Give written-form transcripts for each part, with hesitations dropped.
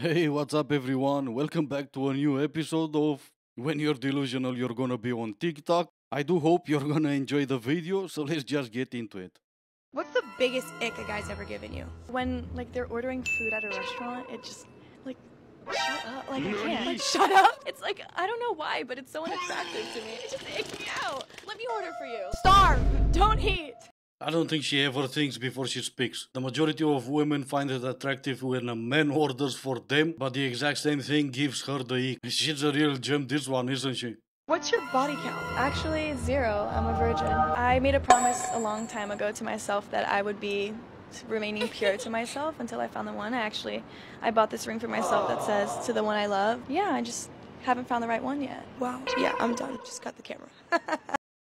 Hey, what's up, everyone? Welcome back to a new episode of When You're Delusional, You're Gonna Be on TikTok. I do hope you're gonna enjoy the video, so let's just get into it. What's the biggest ick a guy's ever given you? When they're ordering food at a restaurant, it just like shut up. Like I can't. Really? Like shut up. It's like I don't know why, but it's so unattractive to me. It just icks me out. Let me order for you. Starve! Don't eat! I don't think she ever thinks before she speaks. The majority of women find it attractive when a man orders for them, but the exact same thing gives her the ick. She's a real gem, this one, isn't she? What's your body count? Actually, 0. I'm a virgin. I made a promise a long time ago to myself that I would be remaining pure to myself until I found the one. I bought this ring for myself that says to the one I love. Yeah, I just haven't found the right one yet. Wow. Yeah, I'm done. Just cut the camera.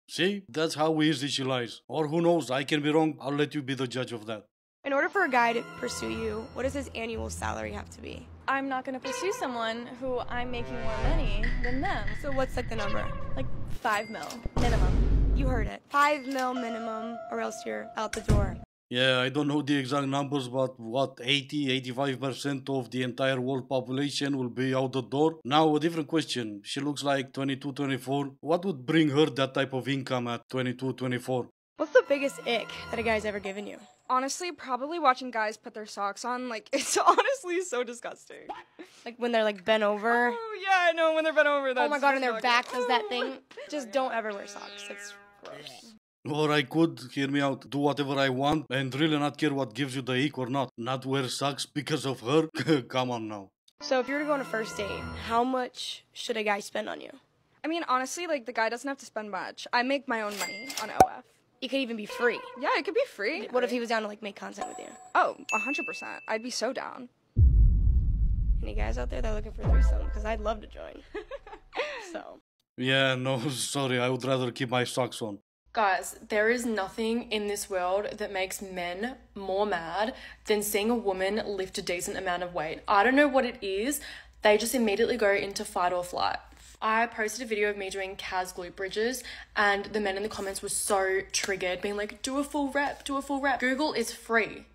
See? That's how easy she lies. Or who knows, I can be wrong. I'll let you be the judge of that. In order for a guy to pursue you, what does his annual salary have to be? I'm not gonna pursue someone who I'm making more money than them. So what's like the number? Like 5 mil minimum. You heard it. 5 mil minimum, or else you're out the door. Yeah, I don't know the exact numbers, but what, 85% of the entire world population will be out the door? Now, a different question. She looks like 22, 24. What would bring her that type of income at 22, 24? What's the biggest ick that a guy's ever given you? Honestly, probably watching guys put their socks on, like, it's honestly so disgusting. Like when they're like bent over. Oh, yeah, I know, when they're bent over, that's Oh my god, and just their not back good. does that thing. Just don't ever wear socks. It's gross. Or I could, hear me out, do whatever I want and really not care what gives you the ick or not. Not wear socks because of her? Come on now. So if you were to go on a first date, how much should a guy spend on you? I mean, honestly, like, the guy doesn't have to spend much. I make my own money on OF. It could even be free. Yeah, it could be free. What if he was down to like make content with you? Oh, 100%. I'd be so down. Any guys out there that are looking for threesome? Because I'd love to join. So. Yeah, no, sorry, I would rather keep my socks on. Guys, there is nothing in this world that makes men more mad than seeing a woman lift a decent amount of weight. I don't know what it is. They just immediately go into fight or flight. I posted a video of me doing Kaz glute bridges and the men in the comments were so triggered, being like, do a full rep, do a full rep. Google is free.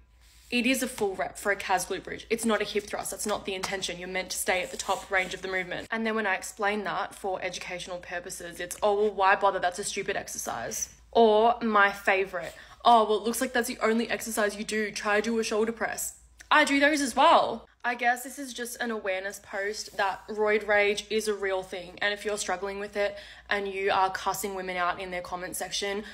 It is a full rep for a Kaz glute bridge. It's not a hip thrust. That's not the intention. You're meant to stay at the top range of the movement. And then when I explain that for educational purposes, it's, oh, well, why bother? That's a stupid exercise. Or my favorite, oh, well, it looks like that's the only exercise you do. Try to do a shoulder press. I do those as well. I guess this is just an awareness post that roid rage is a real thing. And if you're struggling with it and you are cussing women out in their comment section,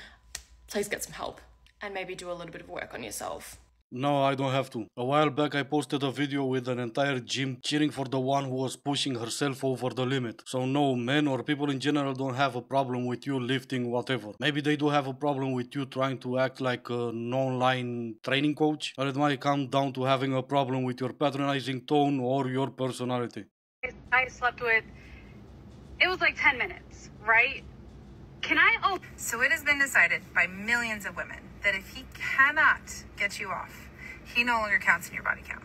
please get some help and maybe do a little bit of work on yourself. No, I don't have to. A while back I posted a video with an entire gym cheering for the one who was pushing herself over the limit. So no, men or people in general don't have a problem with you lifting whatever. Maybe they do have a problem with you trying to act like an online training coach, or it might come down to having a problem with your patronizing tone or your personality. I slept with, it was like 10 minutes, right? So it has been decided by millions of women that if he cannot get you off, he no longer counts in your body count.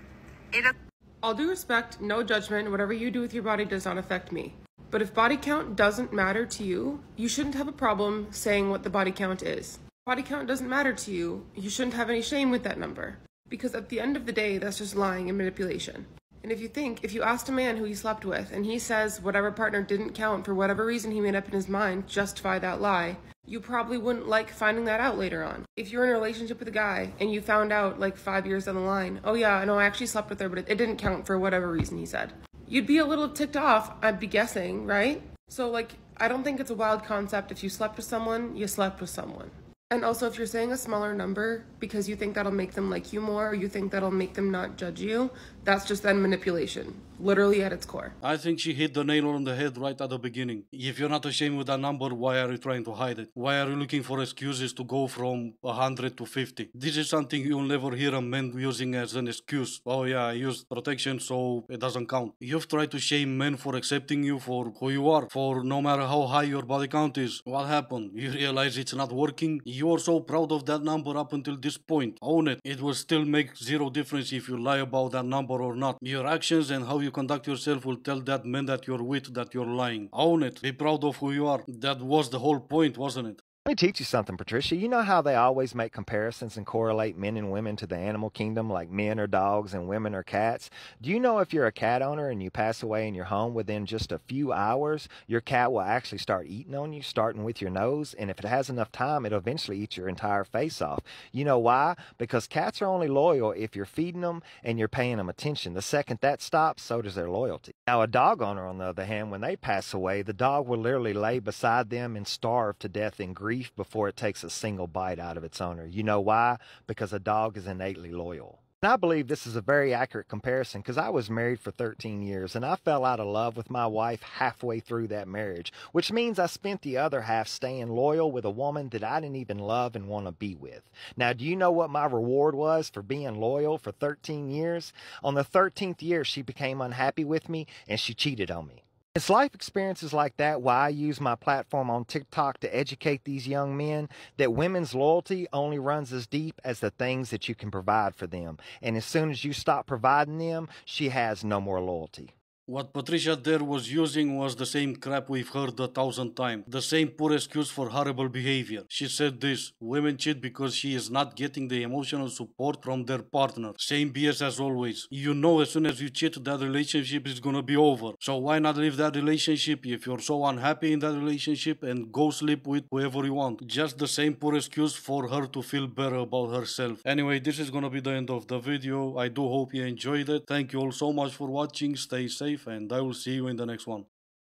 All due respect, no judgment, whatever you do with your body does not affect me. But if body count doesn't matter to you, you shouldn't have a problem saying what the body count is. Body count doesn't matter to you, you shouldn't have any shame with that number. Because at the end of the day, that's just lying and manipulation. And if you asked a man who he slept with and he says whatever partner didn't count for whatever reason he made up in his mind, justify that lie, you probably wouldn't like finding that out later on. If you're in a relationship with a guy and you found out like 5 years down the line, oh yeah, no, I actually slept with her, but it didn't count for whatever reason he said. You'd be a little ticked off, I'd be guessing, right? So like, I don't think it's a wild concept. If you slept with someone, you slept with someone. And also, if you're saying a smaller number because you think that'll make them like you more or you think that'll make them not judge you, that's just then manipulation, literally at its core. I think she hit the nail on the head right at the beginning. If you're not ashamed with that number, why are you trying to hide it? Why are you looking for excuses to go from 100 to 50? This is something you'll never hear a man using as an excuse. Oh yeah, I used protection, so it doesn't count. You've tried to shame men for accepting you for who you are, for no matter how high your body count is. What happened? You realize it's not working? You are so proud of that number up until this point. Own it. It will still make zero difference if you lie about that number or not. Your actions and how you conduct yourself will tell that man that you're with that you're lying. Own it. Be proud of who you are. That was the whole point, wasn't it? Let me teach you something, Patricia. You know how they always make comparisons and correlate men and women to the animal kingdom, like men are dogs and women are cats? Do you know if you're a cat owner and you pass away in your home within just a few hours, your cat will actually start eating on you, starting with your nose, and if it has enough time, it'll eventually eat your entire face off. You know why? Because cats are only loyal if you're feeding them and you're paying them attention. The second that stops, so does their loyalty. Now, a dog owner, on the other hand, when they pass away, the dog will literally lay beside them and starve to death in grief before it takes a single bite out of its owner. You know why? Because a dog is innately loyal. And I believe this is a very accurate comparison because I was married for 13 years and I fell out of love with my wife halfway through that marriage, which means I spent the other half staying loyal with a woman that I didn't even love and want to be with. Now, do you know what my reward was for being loyal for 13 years? On the 13th year, she became unhappy with me and she cheated on me. It's life experiences like that why I use my platform on TikTok to educate these young men that women's loyalty only runs as deep as the things that you can provide for them. And as soon as you stop providing them, she has no more loyalty. What Patricia there was using was the same crap we've heard 1,000 times. The same poor excuse for horrible behavior. She said this: women cheat because she is not getting the emotional support from their partner. Same BS as always. You know as soon as you cheat that relationship is gonna be over. So why not leave that relationship if you're so unhappy in that relationship and go sleep with whoever you want? Just the same poor excuse for her to feel better about herself. Anyway, this is gonna be the end of the video. I do hope you enjoyed it. Thank you all so much for watching. Stay safe and I will see you in the next one.